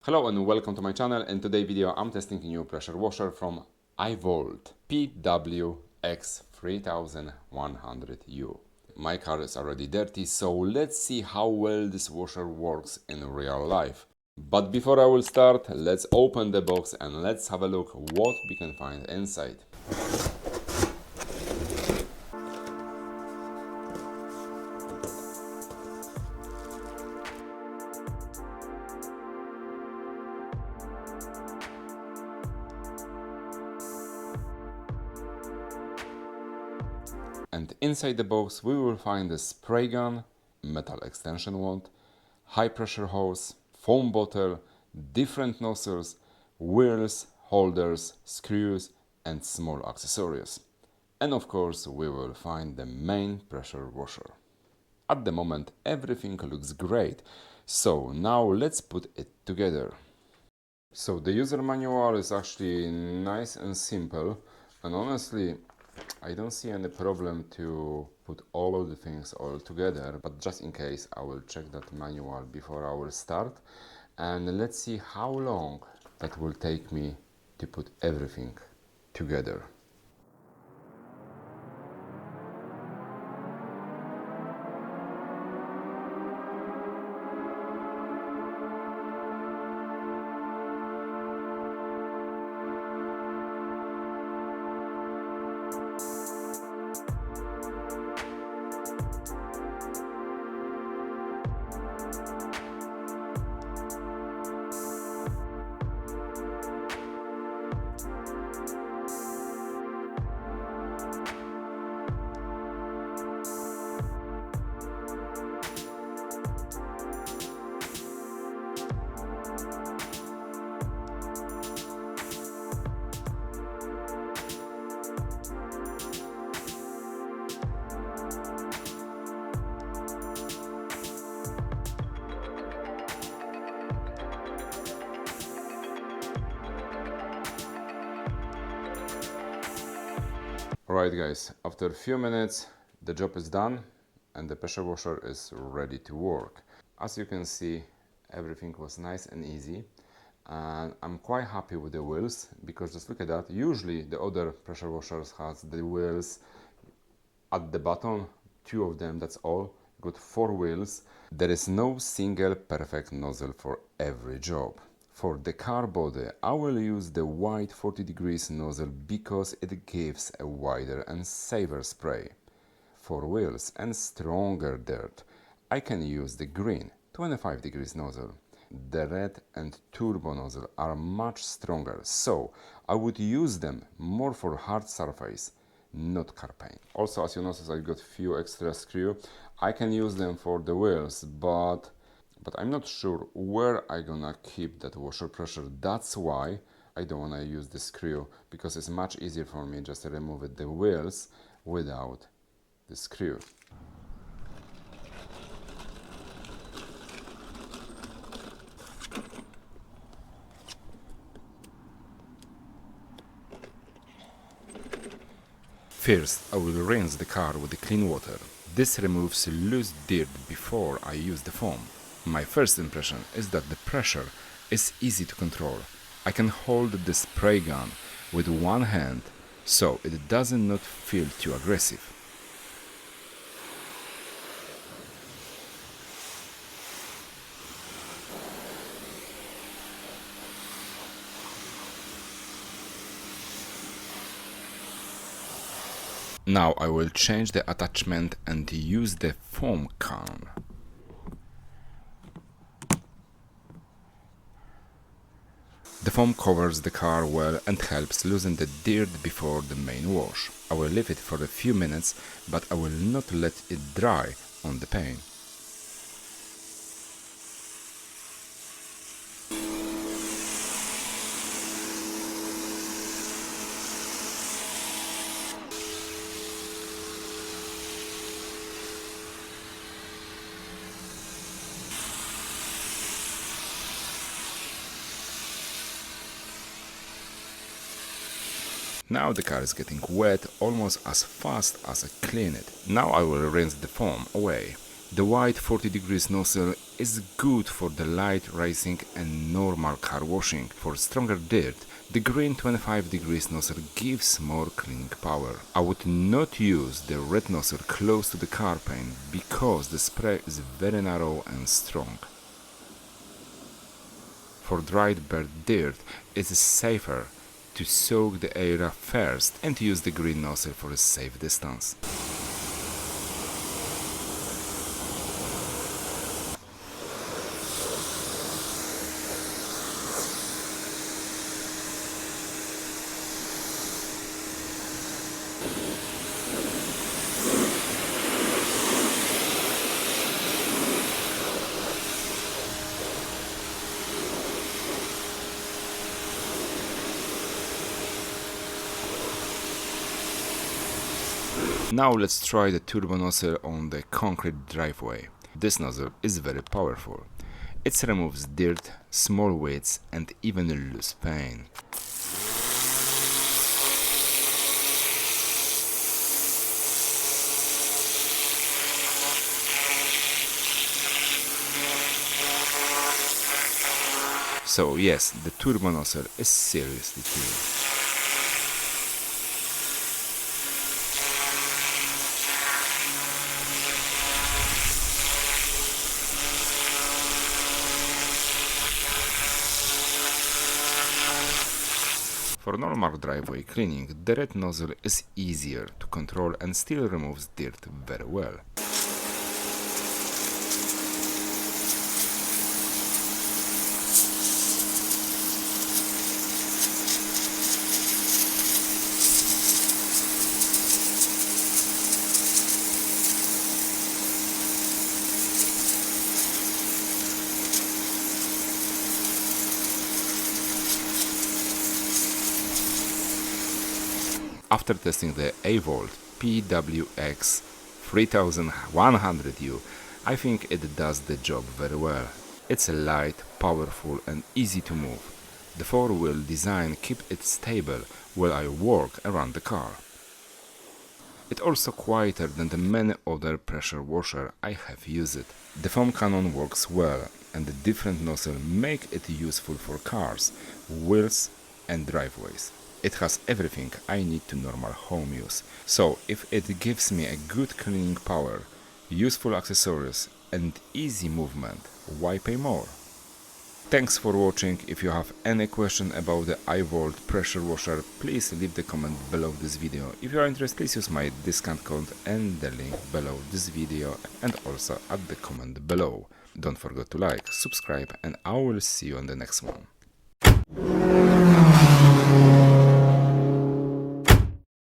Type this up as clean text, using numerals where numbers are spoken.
Hello and welcome to my channel. In today's video I'm testing a new pressure washer from AIVOLT PWX-3200S. My car is already dirty, so let's see how well this washer works in real life. But before I will start, let's open the box and let's have a look what we can find inside. And inside the box we will find a spray gun, metal extension wand, high pressure hose, foam bottle, different nozzles, wheels, holders, screws and small accessories. And of course we will find the main pressure washer. At the moment everything looks great, so now let's put it together. So the user manual is actually nice and simple, and honestly I don't see any problem to put all of the things all together, but just in case I will check that manual before I will start, and let's see how long that will take me to put everything together. Alright guys, after a few minutes the job is done and the pressure washer is ready to work. As you can see, everything was nice and easy, and I'm quite happy with the wheels, because just look at that. Usually the other pressure washers has the wheels at the bottom, two of them, that's all. Got 4 wheels. There is no single perfect nozzle for every job. For the car body, I will use the wide 40 degrees nozzle because it gives a wider and safer spray. For wheels and stronger dirt, I can use the green 25 degrees nozzle. The red and turbo nozzle are much stronger, so I would use them more for hard surface, not car paint. Also, as you notice, I got few extra screws. I can use them for the wheels, but I'm not sure where I gonna keep that washer pressure. That's why I don't wanna use the screw, because it's much easier for me just to remove the wheels without the screw. First, I will rinse the car with the clean water. This removes loose dirt before I use the foam. My first impression is that the pressure is easy to control. I can hold the spray gun with one hand, so it does not feel too aggressive. Now I will change the attachment and use the foam can. The foam covers the car well and helps loosen the dirt before the main wash. I will leave it for a few minutes, but I will not let it dry on the paint. Now the car is getting wet almost as fast as I clean it. Now I will rinse the foam away. The wide 40 degrees nozzle is good for the light racing and normal car washing. For stronger dirt, the green 25 degrees nozzle gives more cleaning power. I would not use the red nozzle close to the car paint because the spray is very narrow and strong. For dried burnt dirt, it is safer to soak the area first and to use the green nozzle for a safe distance. Now let's try the turbo nozzle on the concrete driveway. This nozzle is very powerful. It removes dirt, small weeds and even loose paint. So yes, the turbo nozzle is seriously clean. For normal driveway cleaning, the red nozzle is easier to control and still removes dirt very well. After testing the AIVOLT PWX-3200S, I think it does the job very well. It's light, powerful and easy to move. The four-wheel design keeps it stable while I work around the car. It's also quieter than the many other pressure washer I have used. The foam cannon works well and the different nozzles make it useful for cars, wheels and driveways. It has everything I need to normal home use. So if it gives me a good cleaning power, useful accessories and easy movement, why pay more? Thanks for watching. If you have any question about the AIVOLT pressure washer, please leave the comment below this video. If you are interested, please use my discount code and the link below this video and also at the comment below. Don't forget to like, subscribe and I will see you on the next one.